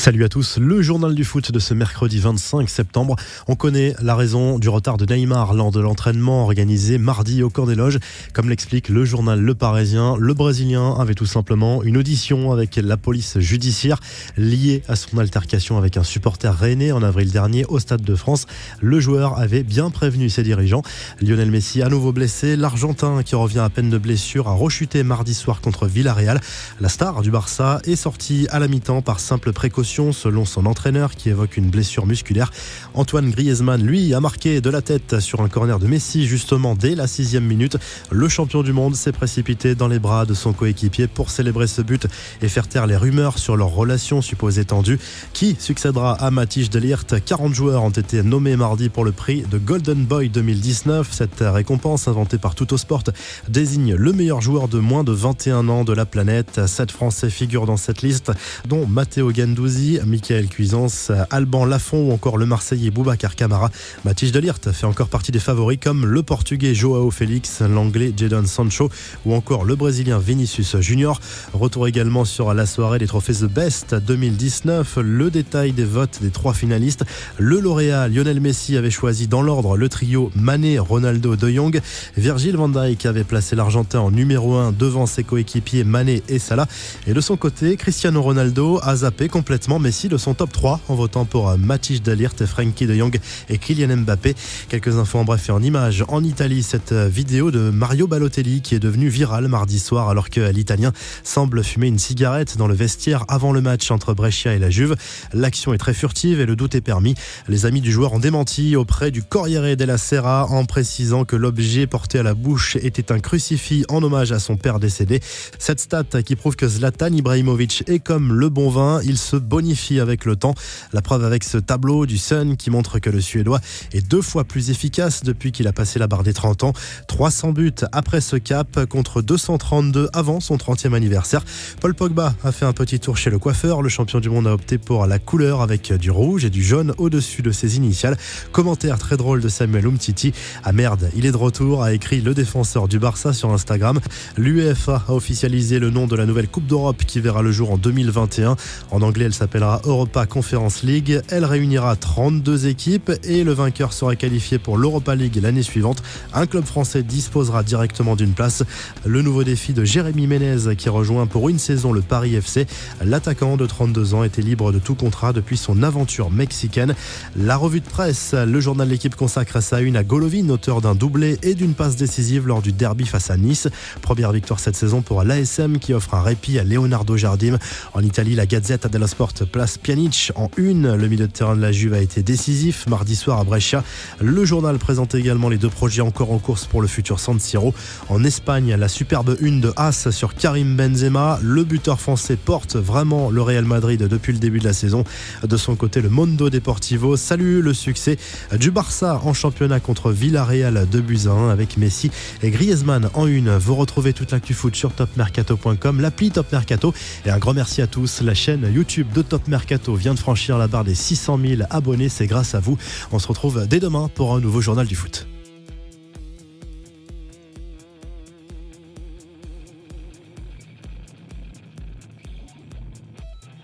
Salut à tous, le journal du foot de ce mercredi 25 septembre. On connaît la raison du retard de Neymar lors de l'entraînement organisé mardi au Camp des Loges. Comme l'explique le journal Le Parisien, le Brésilien avait tout simplement une audition avec la police judiciaire liée à son altercation avec un supporter rennais en avril dernier au Stade de France. Le joueur avait bien prévenu ses dirigeants. Lionel Messi à nouveau blessé, l'Argentin qui revient à peine de blessure a rechuté mardi soir contre Villarreal. La star du Barça est sortie à la mi-temps par simple précaution selon son entraîneur qui évoque une blessure musculaire. Antoine Griezmann, lui, a marqué de la tête sur un corner de Messi justement dès la 6e minute. Le champion du monde s'est précipité dans les bras de son coéquipier pour célébrer ce but et faire taire les rumeurs sur leur relation supposée tendue. Qui succédera à Matthijs de Ligt ? 40 joueurs ont été nommés mardi pour le prix de Golden Boy 2019. Cette récompense inventée par Tuttosport désigne le meilleur joueur de moins de 21 ans de la planète. 7 Français figurent dans cette liste, dont Matteo Guendouzi, Michael Cuisance, Alban Lafont ou encore le Marseillais Boubacar Kamara. Matthijs de Ligt fait encore partie des favoris comme le Portugais Joao Félix, l'Anglais Jadon Sancho ou encore le Brésilien Vinicius Junior. Retour également sur la soirée des trophées The Best 2019. Le détail des votes des 3 finalistes. Le lauréat Lionel Messi avait choisi dans l'ordre le trio Mané, Ronaldo, De Jong. Virgil van Dijk avait placé l'Argentin en numéro 1 devant ses coéquipiers Mané et Salah. Et de son côté, Cristiano Ronaldo a zappé complètement Messi de son top 3 en votant pour Matthijs de Ligt, Frenkie de Jong et Kylian Mbappé. Quelques infos en bref et en images. En Italie, cette vidéo de Mario Balotelli qui est devenue virale mardi soir alors que l'Italien semble fumer une cigarette dans le vestiaire avant le match entre Brescia et la Juve. L'action est très furtive et le doute est permis. Les amis du joueur ont démenti auprès du Corriere della Sera en précisant que l'objet porté à la bouche était un crucifix en hommage à son père décédé. Cette stat qui prouve que Zlatan Ibrahimovic est comme le bon vin, il se bonifie avec le temps. La preuve avec ce tableau du Sun qui montre que le Suédois est 2 fois plus efficace depuis qu'il a passé la barre des 30 ans. 300 buts après ce cap contre 232 avant son 30e anniversaire. Paul Pogba a fait un petit tour chez le coiffeur. Le champion du monde a opté pour la couleur avec du rouge et du jaune au-dessus de ses initiales. Commentaire très drôle de Samuel Umtiti. Ah merde, il est de retour, a écrit le défenseur du Barça sur Instagram. L'UEFA a officialisé le nom de la nouvelle Coupe d'Europe qui verra le jour en 2021. En anglais, elle s'appellera Europa Conference League. Elle réunira 32 équipes et le vainqueur sera qualifié pour l'Europa League l'année suivante. Un club français disposera directement d'une place. Le nouveau défi de Jérémy Ménez qui rejoint pour une saison le Paris FC. L'attaquant de 32 ans était libre de tout contrat depuis son aventure mexicaine. La revue de presse, le journal de l'équipe consacre sa une à Golovin, auteur d'un doublé et d'une passe décisive lors du derby face à Nice. Première victoire cette saison pour l'ASM qui offre un répit à Leonardo Jardim. En Italie, la Gazzetta dello Sport place Pjanic en une. Le milieu de terrain de la Juve a été décisif mardi soir à Brescia. Le journal présente également les 2 projets encore en course pour le futur San Siro. En Espagne, la superbe une de As sur Karim Benzema. Le buteur français porte vraiment le Real Madrid depuis le début de la saison. De son côté, le Mundo Deportivo salue le succès du Barça en championnat contre Villarreal 2-1 avec Messi et Griezmann en une. Vous retrouvez toute l'actu foot sur topmercato.com, l'appli Top Mercato. Et un grand merci à tous. La chaîne YouTube de Top Mercato vient de franchir la barre des 600 000 abonnés. C'est grâce à vous. On se retrouve dès demain pour un nouveau journal du foot.